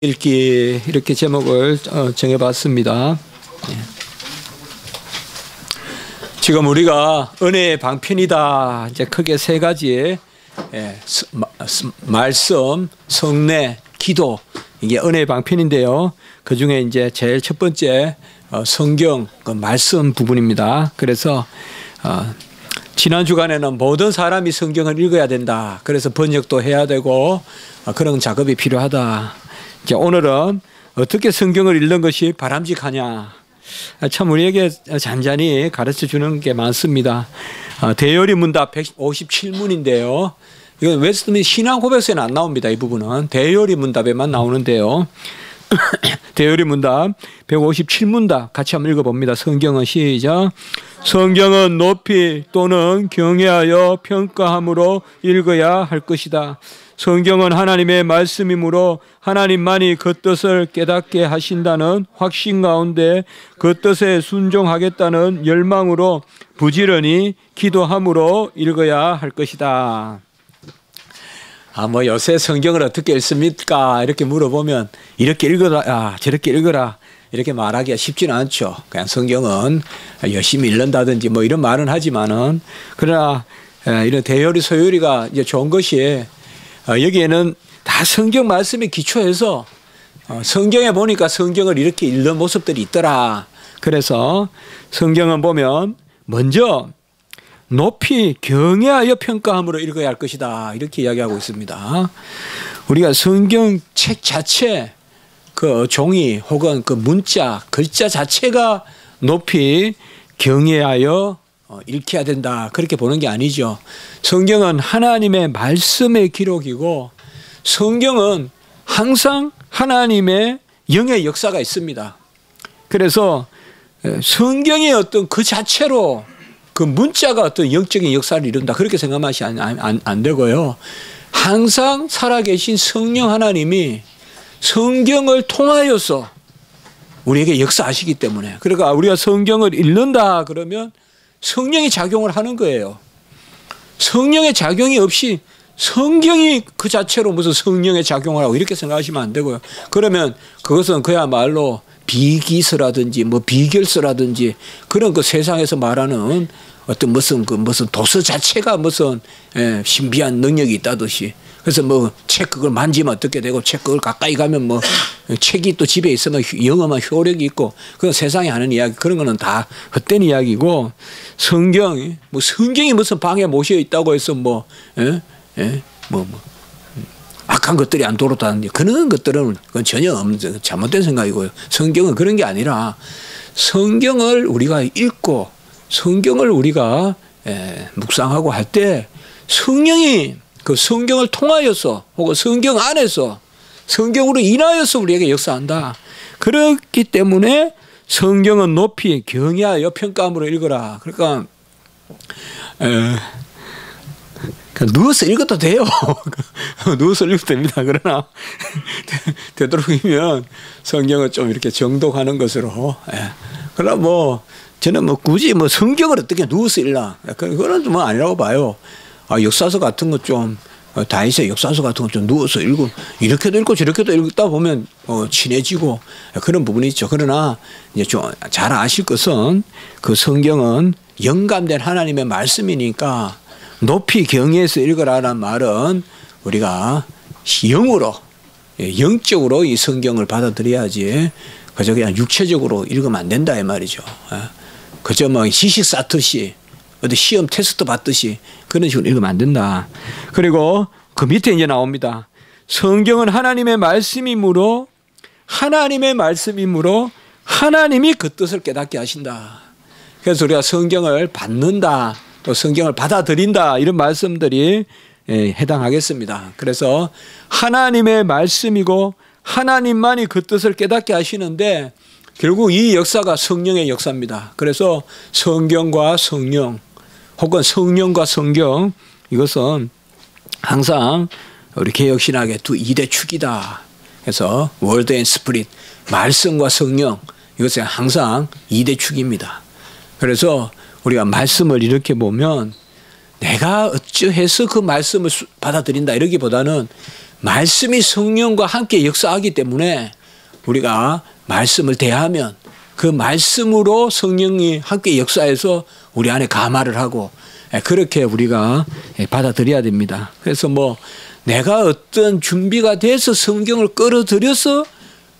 읽기 이렇게 제목을 정해봤습니다. 지금 우리가 은혜의 방편이다. 이제 크게 세 가지의 말씀, 성례, 기도 이게 은혜의 방편인데요. 그 중에 이제 제일 첫 번째 성경 그 말씀 부분입니다. 그래서 지난 주간에는 모든 사람이 성경을 읽어야 된다. 그래서 번역도 해야 되고 그런 작업이 필요하다. 이제 오늘은 어떻게 성경을 읽는 것이 바람직하냐. 참 우리에게 잔잔히 가르쳐 주는 게 많습니다. 대열이 문답 157문인데요. 이건 웨스트민스터 신앙 고백서에는 안 나옵니다. 이 부분은 대열이 문답에만 나오는데요. 대열이 문답 157문답 같이 한번 읽어봅니다. 성경은 시작. 성경은 높이 또는 경외하여 평가함으로 읽어야 할 것이다. 성경은 하나님의 말씀이므로 하나님만이 그 뜻을 깨닫게 하신다는 확신 가운데 그 뜻에 순종하겠다는 열망으로 부지런히 기도함으로 읽어야 할 것이다. 요새 성경을 어떻게 읽습니까? 이렇게 물어보면 이렇게 읽어라, 저렇게 읽어라 이렇게 말하기가 쉽지는 않죠. 그냥 성경은 열심히 읽는다든지 뭐 이런 말은 하지만은 그러나 이런 대열이 소열이가 이제 좋은 것이 여기에는 다 성경 말씀에 기초해서 성경에 보니까 성경을 이렇게 읽는 모습들이 있더라. 그래서 성경은 보면 먼저 높이 경외하여 평가함으로 읽어야 할 것이다. 이렇게 이야기하고 있습니다. 우리가 성경 책 자체 그 종이 혹은 그 문자 글자 자체가 높이 경외하여 읽혀야 된다. 그렇게 보는 게 아니죠. 성경은 하나님의 말씀의 기록이고 성경은 항상 하나님의 영의 역사가 있습니다. 그래서 성경의 어떤 그 자체로 그 문자가 어떤 영적인 역사를 이룬다. 그렇게 생각하시면 안 되고요. 항상 살아계신 성령 하나님이 성경을 통하여서 우리에게 역사하시기 때문에 그러니까 우리가 성경을 읽는다 그러면 성령이 작용을 하는 거예요. 성령의 작용이 없이 성경이 그 자체로 무슨 성령의 작용을 하고 이렇게 생각하시면 안 되고요. 그러면 그것은 그야말로 비기서라든지 뭐 비결서라든지 그런 그 세상에서 말하는 어떤 무슨 도서 자체가 무슨 신비한 능력이 있다듯이 그래서 뭐 책 그걸 만지면 어떻게 되고 책 그걸 가까이 가면 뭐 책이 또 집에 있으면 영험한 효력이 있고 그건 세상에 하는 이야기 그런 거는 다 헛된 이야기고 성경이 무슨 방에 모셔 있다고 해서 악한 것들이 안 돌아다니는 그런 것들은 그건 전혀 잘못된 생각이고요. 성경은 그런 게 아니라 성경을 우리가 읽고 성경을 우리가 묵상하고 할 때 성령이 그 성경을 통하여서 혹은 성경 안에서 성경으로 인하여서 우리에게 역사한다. 그렇기 때문에 성경은 높이 경외하여 평가함으로 읽어라. 그러니까 누워서 읽어도 돼요. 누워서 읽어도 됩니다. 그러나 되도록이면 성경을 좀 이렇게 정독하는 것으로. 그러나 저는 굳이 성경을 어떻게 누워서 읽나. 그거는 좀 아니라고 봐요. 역사서 같은 것 좀 다윗의 역사서 같은 것 좀 누워서 읽고 이렇게도 읽고 저렇게도 읽다 보면 친해지고 그런 부분이 있죠. 그러나 이제 좀 잘 아실 것은 그 성경은 영감된 하나님의 말씀이니까 높이 경외해서 읽으라는 말은 우리가 영으로 영적으로 이 성경을 받아들여야지 그저 그냥 육체적으로 읽으면 안 된다 이 말이죠. 그저 지식 쌓듯이 어디 시험 테스트 받듯이 그런 식으로 읽으면 안 된다. 그리고 그 밑에 이제 나옵니다. 성경은 하나님의 말씀이므로 하나님이 그 뜻을 깨닫게 하신다. 그래서 우리가 성경을 받는다 또 성경을 받아들인다 이런 말씀들이 해당하겠습니다. 그래서 하나님의 말씀이고 하나님만이 그 뜻을 깨닫게 하시는데 결국 이 역사가 성령의 역사입니다. 그래서 성경과 성령 혹은 성령과 성경 이것은 항상 우리 개혁신학의 두 2대 축이다. 그래서 월드 앤 스피릿 말씀과 성령 이것은 항상 2대 축입니다. 그래서 우리가 말씀을 이렇게 보면 내가 어찌해서 그 말씀을 받아들인다 이러기보다는 말씀이 성령과 함께 역사하기 때문에 우리가 말씀을 대하면 그 말씀으로 성령이 함께 역사해서 우리 안에 감화를 하고 그렇게 우리가 받아들여야 됩니다. 그래서 뭐 내가 어떤 준비가 돼서 성경을 끌어들여서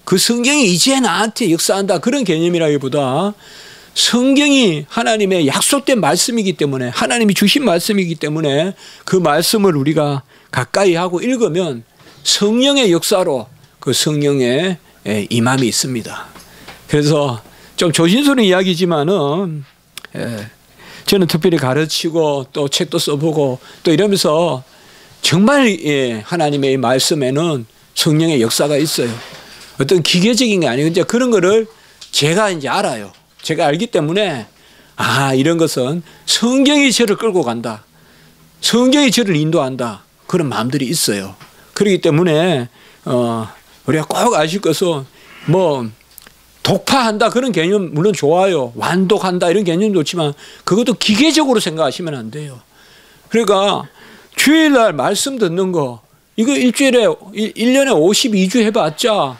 그 성경이 이제 나한테 역사한다 그런 개념이라기보다 성경이 하나님의 약속된 말씀이기 때문에 하나님이 주신 말씀이기 때문에 그 말씀을 우리가 가까이 하고 읽으면 성령의 역사로 그 성령의 임함이 있습니다. 그래서 좀 조심스러운 이야기지만은 저는 특별히 가르치고 또 책도 써보고 또 이러면서 정말 하나님의 말씀에는 성령의 역사가 있어요. 어떤 기계적인 게 아니고 이제 그런 거를 제가 이제 알아요. 제가 알기 때문에 이런 것은 성경이 저를 끌고 간다. 성경이 저를 인도한다. 그런 마음들이 있어요. 그렇기 때문에 우리가 꼭 아실 것은 뭐 독파한다 그런 개념 물론 좋아요. 완독한다 이런 개념 좋지만 그것도 기계적으로 생각하시면 안 돼요. 그러니까 주일날 말씀 듣는 거 이거 일주일에 1년에 52주 해봤자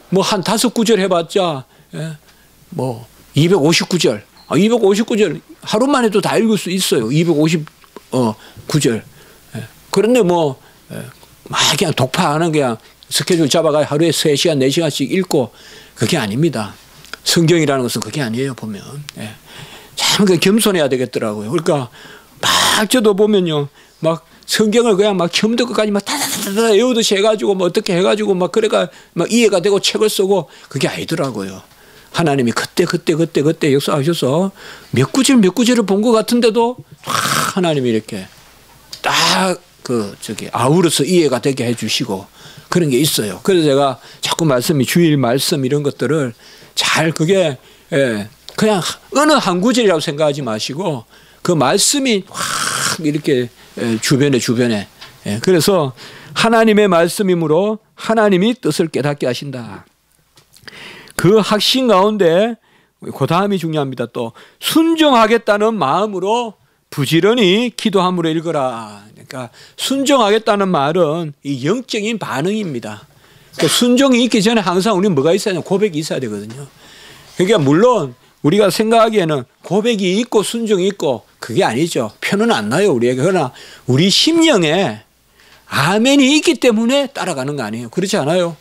뭐 한 5구절 해봤자 뭐 259절 259절 하루만 해도 다 읽을 수 있어요. 259절 그런데 뭐 막 그냥 독파하는 그냥 스케줄 잡아가 하루에 3시간 4시간씩 읽고 그게 아닙니다. 성경이라는 것은 그게 아니에요. 보면 참 겸손해야 되겠더라고요. 그러니까 막 저도 보면요 막 성경을 그냥 막 처음부터 끝까지 막 다다다다 외우듯이 해가지고 뭐 어떻게 해가지고 막 그래가 막 이해가 되고 책을 쓰고 그게 아니더라고요. 하나님이 그때 역사하셔서 몇 구절을 본 것 같은데도 하나님이 이렇게 딱 아우러서 이해가 되게 해주시고 그런 게 있어요. 그래서 제가 자꾸 주일 말씀 이런 것들을 잘 그게 그냥 어느 한 구절이라고 생각하지 마시고 그 말씀이 확 이렇게 주변에 그래서 하나님의 말씀이므로 하나님이 뜻을 깨닫게 하신다. 그 확신 가운데 그 다음이 중요합니다. 또 순종하겠다는 마음으로 부지런히 기도함으로 읽어라. 그러니까 순종하겠다는 말은 이 영적인 반응입니다. 그러니까 순종이 있기 전에 항상 우리는 뭐가 있어야 되냐? 고백이 있어야 되거든요. 그러니까 물론 우리가 생각하기에는 고백이 있고 순종이 있고 그게 아니죠. 표는 안 나요 우리에게. 그러나 우리 심령에 아멘이 있기 때문에 따라가는 거 아니에요. 그렇지 않아요?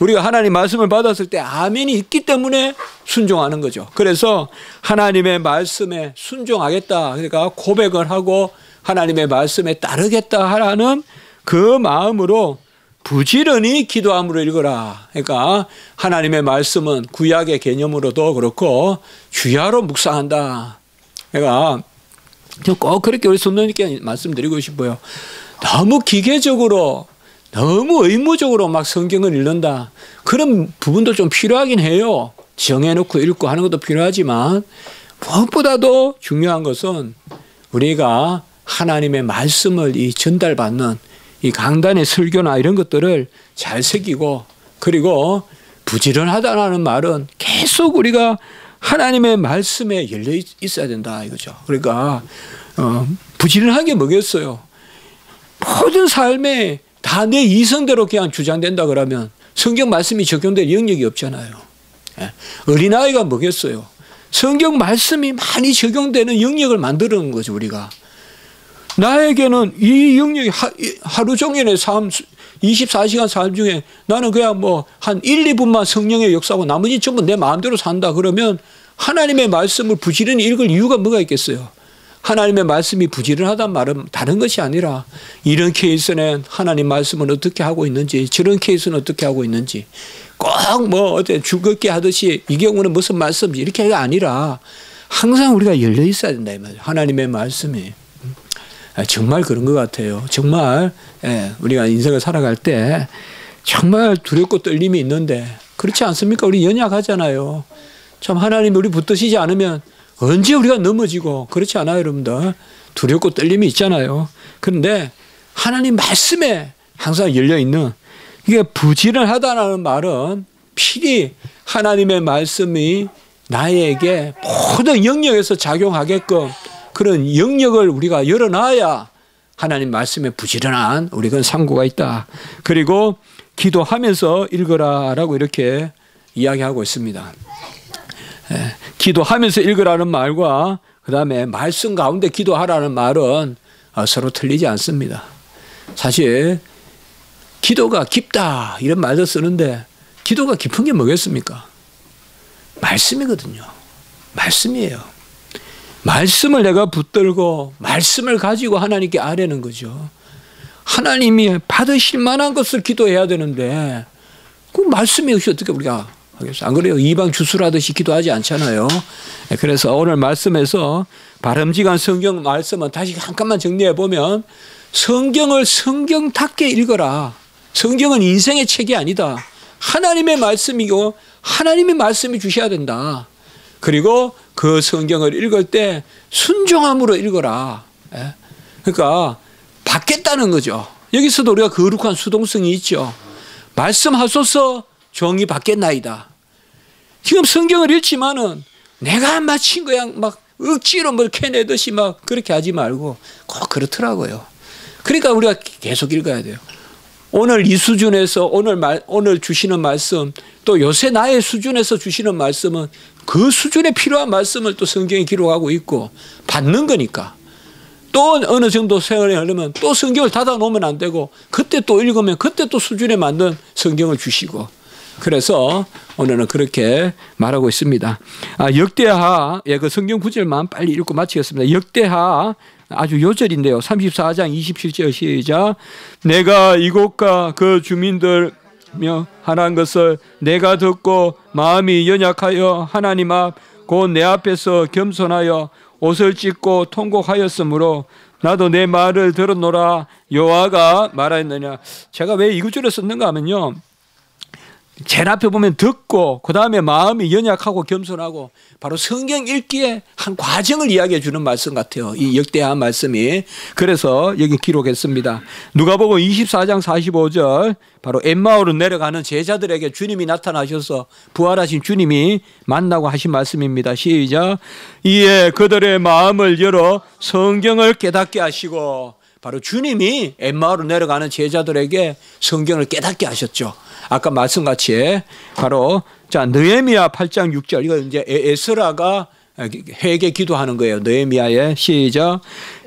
우리가 하나님 말씀을 받았을 때 아멘이 있기 때문에 순종하는 거죠. 그래서 하나님의 말씀에 순종하겠다. 그러니까 고백을 하고 하나님의 말씀에 따르겠다 하라는 그 마음으로 부지런히 기도함으로 읽어라. 그러니까 하나님의 말씀은 구약의 개념으로도 그렇고 주야로 묵상한다. 그러니까 꼭 그렇게 우리 성도님께 말씀드리고 싶어요. 너무 기계적으로 너무 의무적으로 막 성경을 읽는다. 그런 부분도 좀 필요하긴 해요. 정해놓고 읽고 하는 것도 필요하지만 무엇보다도 중요한 것은 우리가 하나님의 말씀을 전달받는 이 강단의 설교나 이런 것들을 잘 새기고 그리고 부지런하다는 말은 계속 우리가 하나님의 말씀에 열려 있어야 된다 이거죠. 그러니까 부지런한 게 뭐겠어요. 모든 삶에 다 내 이성대로 그냥 주장된다 그러면 성경 말씀이 적용될 영역이 없잖아요. 어린아이가 뭐겠어요. 성경 말씀이 많이 적용되는 영역을 만드는 거죠. 우리가 나에게는 이 영역이 하루 종일의 삶 24시간 삶 중에 나는 그냥 뭐 한 1, 2분만 성령의 역사하고 나머지 전부 내 마음대로 산다 그러면 하나님의 말씀을 부지런히 읽을 이유가 뭐가 있겠어요. 하나님의 말씀이 부지런하다는 말은 다른 것이 아니라 이런 케이스는 하나님 말씀은 어떻게 하고 있는지 저런 케이스는 어떻게 하고 있는지 꼭 뭐 어때 죽었게 하듯이 이 경우는 무슨 말씀인지 이렇게가 아니라 항상 우리가 열려 있어야 된다 이 말이에요. 하나님의 말씀이 정말 그런 것 같아요. 정말 우리가 인생을 살아갈 때 정말 두렵고 떨림이 있는데 그렇지 않습니까? 우리 연약하잖아요. 참 하나님이 우리 붙드시지 않으면 언제 우리가 넘어지고 그렇지 않아요 여러분들. 두렵고 떨림이 있잖아요. 그런데 하나님 말씀에 항상 열려있는 이게 부지런하다는 말은 필히 하나님의 말씀이 나에게 모든 영역에서 작용하게끔 그런 영역을 우리가 열어놔야 하나님 말씀에 부지런한 우리 그런 상고가 있다. 그리고 기도하면서 읽어라라고 이렇게 이야기하고 있습니다. 기도하면서 읽으라는 말과 그 다음에 말씀 가운데 기도하라는 말은 서로 틀리지 않습니다. 사실 기도가 깊다 이런 말도 쓰는데 기도가 깊은 게 뭐겠습니까? 말씀이거든요. 말씀이에요. 말씀을 내가 붙들고 말씀을 가지고 하나님께 아뢰는 거죠. 하나님이 받으실 만한 것을 기도해야 되는데 그 말씀이 없이 어떻게 우리가 하겠어요? 안 그래요? 이방 주술하듯이 기도하지 않잖아요. 그래서 오늘 말씀에서 바람직한 성경 말씀은 다시 잠깐만 정리해 보면 성경을 성경답게 읽어라. 성경은 인생의 책이 아니다. 하나님의 말씀이고 하나님의 말씀이 주셔야 된다. 그리고 그 성경을 읽을 때 순종함으로 읽어라. 그러니까 받겠다는 거죠. 여기서도 우리가 거룩한 수동성이 있죠. 말씀하소서 종이 받겠나이다. 지금 성경을 읽지만은 내가 마친 거야 막 억지로 뭘 캐내듯이 막 그렇게 하지 말고 꼭 그렇더라고요. 그러니까 우리가 계속 읽어야 돼요. 오늘 이 수준에서 오늘 주시는 말씀 또 요새 나의 수준에서 주시는 말씀은 그 수준에 필요한 말씀을 또 성경에 기록하고 있고 받는 거니까 또 어느 정도 세월이 흐르면 또 성경을 닫아 놓으면 안 되고 그때 또 읽으면 그때 또 수준에 맞는 성경을 주시고 그래서 오늘은 그렇게 말하고 있습니다. 역대하 그 성경 구절만 빨리 읽고 마치겠습니다. 역대하 아주 요절인데요. 34장 27절 시작. 내가 이곳과 그 주민들며 하는 것을 내가 듣고 마음이 연약하여 하나님 앞 곧 내 앞에서 겸손하여 옷을 찢고 통곡하였으므로 나도 내 말을 들었노라 여호와가 말하였느냐. 제가 왜 이 구절을 썼는가 하면요. 제일 앞에 보면 듣고 그 다음에 마음이 연약하고 겸손하고 바로 성경 읽기에 한 과정을 이야기해 주는 말씀 같아요. 이 역대한 말씀이. 그래서 여기 기록했습니다. 누가복음 24장 45절 바로 엠마오로 내려가는 제자들에게 주님이 나타나셔서 부활하신 주님이 만나고 하신 말씀입니다. 시작. 이에 그들의 마음을 열어 성경을 깨닫게 하시고 바로 주님이 엠마오로 내려가는 제자들에게 성경을 깨닫게 하셨죠. 아까 말씀같이 바로 자 느헤미야 8장 6절 이거 이제 에스라가 회개 기도하는 거예요. 느헤미야의 시작.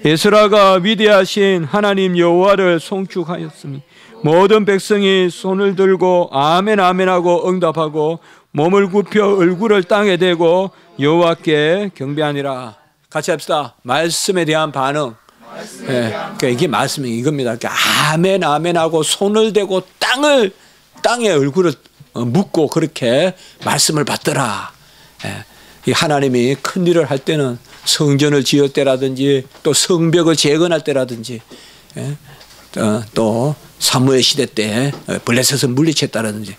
에스라가 위대하신 하나님 여호와를 송축하였으니 모든 백성이 손을 들고 아멘 아멘 하고 응답하고 몸을 굽혀 얼굴을 땅에 대고 여호와께 경배하니라. 같이 합시다. 말씀에 대한 반응. 그러니까 이게 말씀이 이겁니다. 그러니까 아멘 아멘 하고 손을 대고 땅에 얼굴을 묻고 그렇게 말씀을 받더라. 이 하나님이 큰 일을 할 때는 성전을 지을 때라든지 또 성벽을 재건할 때라든지 또 사무엘 시대 때 블레셋을 물리쳤다라든지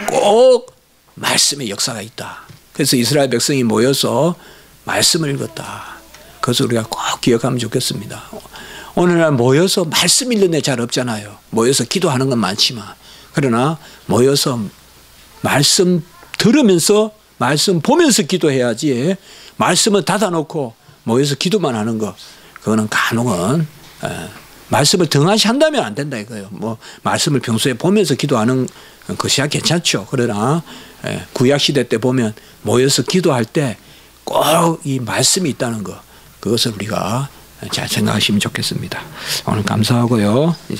꼭 말씀의 역사가 있다. 그래서 이스라엘 백성이 모여서 말씀을 읽었다. 그것을 우리가 꼭 기억하면 좋겠습니다. 오늘날 모여서 말씀 읽는 애 잘 없잖아요. 모여서 기도하는 건 많지만 그러나 모여서 말씀 들으면서 말씀 보면서 기도해야지 말씀을 닫아놓고 모여서 기도만 하는 거 그거는 간혹은 말씀을 등한시 한다면 안 된다 이거예요. 뭐 말씀을 평소에 보면서 기도하는 것이야 괜찮죠. 그러나 구약시대 때 보면 모여서 기도할 때 꼭 이 말씀이 있다는 거 그것을 우리가 잘 생각하시면 좋겠습니다. 오늘 감사하고요. 이제